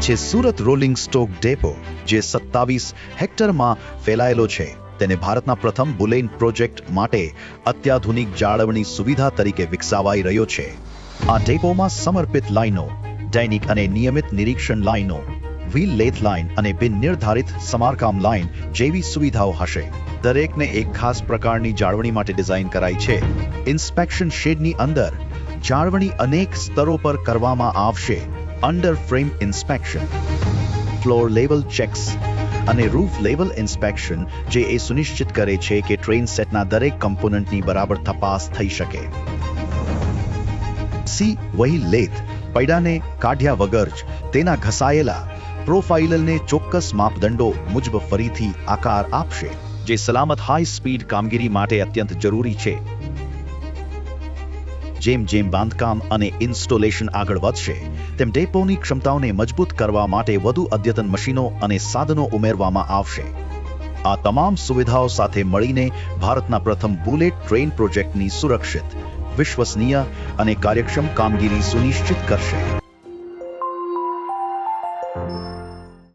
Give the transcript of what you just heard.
છે Surat rolling stock depot, જે 27 હેક્ટરમાં ફેલાયેલો છે. તેને ભારતના પ્રથમ બુલેન પ્રોજેક્ટ માટે અત્યાધુનિક જાળવણી સુવિધા તરીકે વિકસાવાઈ રહ્યો છે. આ ડેપોમાં સમર્પિત લાઇનો, દૈનિક અને નિયમિત નિરીક્ષણ લાઇનો, વ્હીલ લેથ લાઇન અને બિનનિર્ધારિત સમારકામ લાઇન જેવી સુવિધાઓ હશે. દરેકને એક ખાસ પ્રકારની જાળવણી માટે ડિઝાઇન કરાઈ છે. ઇન્સ્પેક્શન શેડની અંદર જાળવણી અનેક સ્તરો પર કરવામાં આવશે. Under frame inspection, floor level checks અને રૂફ લેવલ ઇન્સ્પેક્શન, જે એ સુનિશ્ચિત કરે છે કે ટ્રેન સેટના દરેક કમ્પોનન્ટની બરાબર તપાસ થઈ શકે. વહી લેથ પૈડાને કાઢ્યા વગર જ તેના ઘસાયેલા પ્રોફાઇલને ચોક્કસ માપદંડો મુજબ ફરીથી આકાર આપશે, જે સલામત હાઈ સ્પીડ કામગીરી માટે અત્યંત જરૂરી છે. જેમ જેમ બાંધકામ અને ઇન્સ્ટોલેશન આગળ વધશે, તેમ ડેપોની ક્ષમતાઓને મજબૂત કરવા માટે વધુ અદ્યતન મશીનો અને સાધનો ઉમેરવામાં આવશે. આ તમામ સુવિધાઓ સાથે મળીને ભારતના પ્રથમ બુલેટ ટ્રેન પ્રોજેક્ટની સુરક્ષિત, વિશ્વસનીય અને કાર્યક્ષમ કામગીરી સુનિશ્ચિત કરશે.